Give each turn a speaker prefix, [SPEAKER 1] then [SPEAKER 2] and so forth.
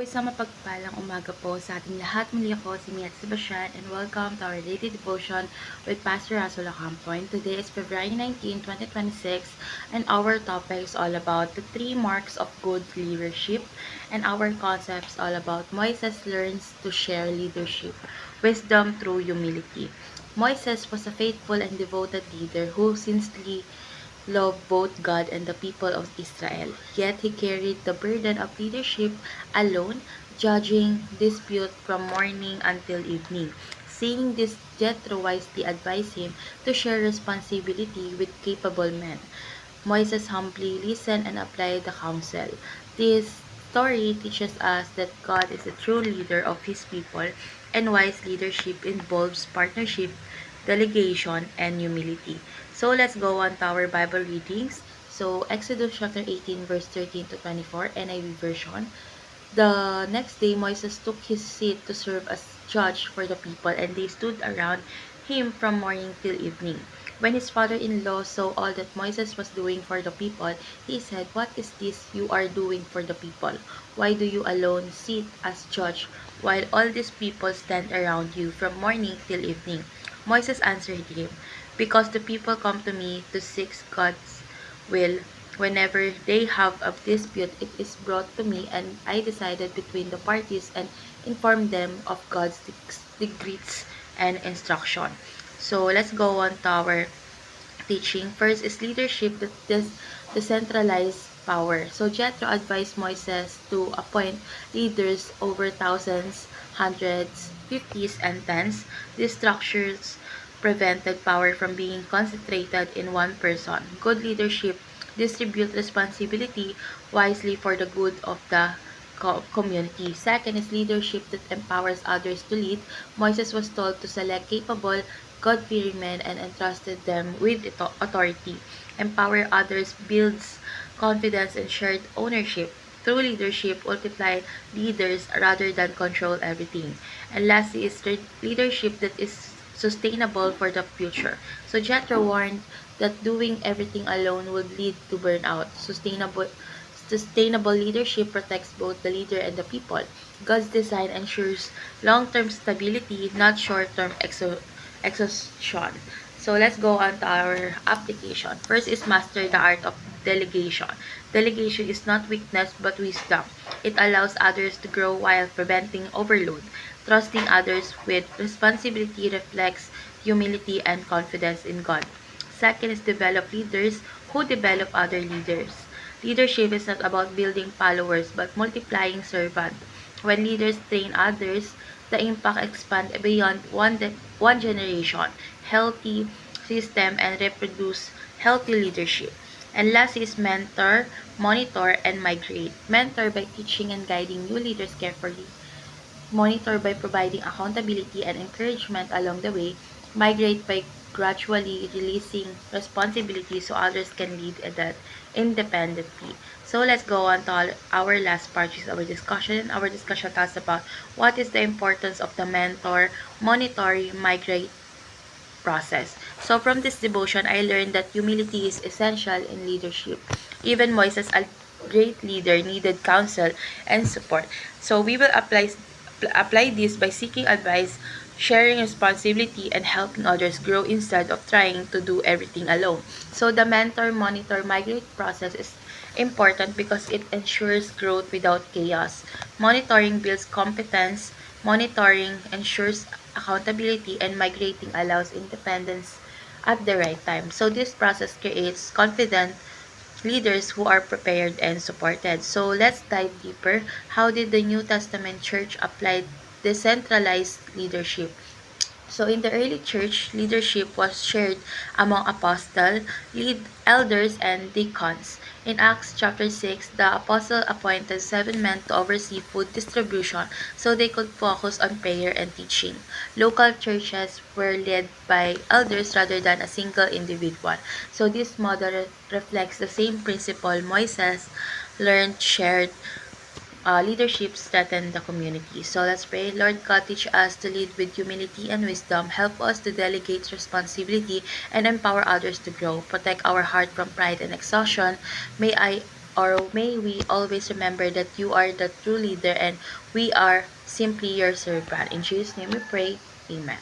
[SPEAKER 1] Isang mapagpalang umaga po sa ating lahat. Muli ako si Miat Sebastian and welcome to our daily devotion with Pastor Russell Ocampo. And today is February 19, 2026 and our topic is all about the 3 marks of good leadership and our concept is all about Moises learns to share leadership, wisdom through humility. Moises was a faithful and devoted leader who sincerely loved both God and the people of Israel. Yet he carried the burden of leadership alone, judging dispute from morning until evening. Seeing this, Jethro wisely advised him to share responsibility with capable men. Moses humbly listened and applied the counsel. This story teaches us that God is a true leader of his people, and wise leadership involves partnership, delegation, and humility. So let's go on to our Bible readings. So Exodus chapter 18 verse 13 to 24 NIV version. The next day Moses took his seat to serve as judge for the people, and they stood around him from morning till evening. When his father-in-law saw all that Moses was doing for the people, he said, "What is this you are doing for the people? Why do you alone sit as judge while all these people stand around you from morning till evening?" Moses answered him, "Because the people come to me to seek God's will. Whenever they have a dispute, it is brought to me, and I decided between the parties and inform them of God's decrees and instruction." So let's go on to our teaching. First is leadership that decentralized power. So Jethro advised Moses to appoint leaders over thousands, hundreds, fifties, and tens. These structures prevented power from being concentrated in one person. Good leadership distribute responsibility wisely for the good of the community. Second is leadership that empowers others to lead. Moses was told to select capable, God-fearing men and entrusted them with authority. Empower others builds confidence and shared ownership. True leadership multiply leaders rather than control everything. And lastly is leadership that is sustainable for the future. So Jethro warned that doing everything alone would lead to burnout. Sustainable leadership protects both the leader and the people. God's design ensures long-term stability, not short-term exhaustion. So let's go on to our application. First is master the art of delegation. Delegation is not weakness but wisdom. It allows others to grow while preventing overload. Trusting others with responsibility reflects humility and confidence in God. Second is develop leaders who develop other leaders. Leadership is not about building followers but multiplying servants. When leaders train others, the impact expands beyond one generation. Healthy system and reproduce healthy leadership. And last is mentor, monitor, and migrate. Mentor by teaching and guiding new leaders carefully. Monitor by providing accountability and encouragement along the way. Migrate by gradually releasing responsibility so others can lead that independently. So let's go on to our last part, which is our discussion. Our discussion talks about what is the importance of the mentor, monitoring, migrate process. So from this devotion, I learned that humility is essential in leadership. Even Moses, a great leader, needed counsel and support. So we will apply this by seeking advice, sharing responsibility, and helping others grow instead of trying to do everything alone. So the mentor, monitor, migrate process is important because it ensures growth without chaos. Monitoring builds competence, monitoring ensures accountability, and migrating allows independence at the right time. So this process creates confident leaders who are prepared and supported. So let's dive deeper. How did the New Testament church apply decentralized leadership? So in the early church, leadership was shared among apostles, elders, and deacons. In Acts chapter 6, the apostle appointed 7 men to oversee food distribution so they could focus on prayer and teaching. Local churches were led by elders rather than a single individual. So this model reflects the same principle Moises learned, shared, leadership strengthen the community. So let's pray. Lord God, teach us to lead with humility and wisdom. Help us to delegate responsibility and empower others to grow. Protect our heart from pride and exhaustion. May I or may we always remember that you are the true leader and we are simply your servant. In Jesus' name we pray. Amen.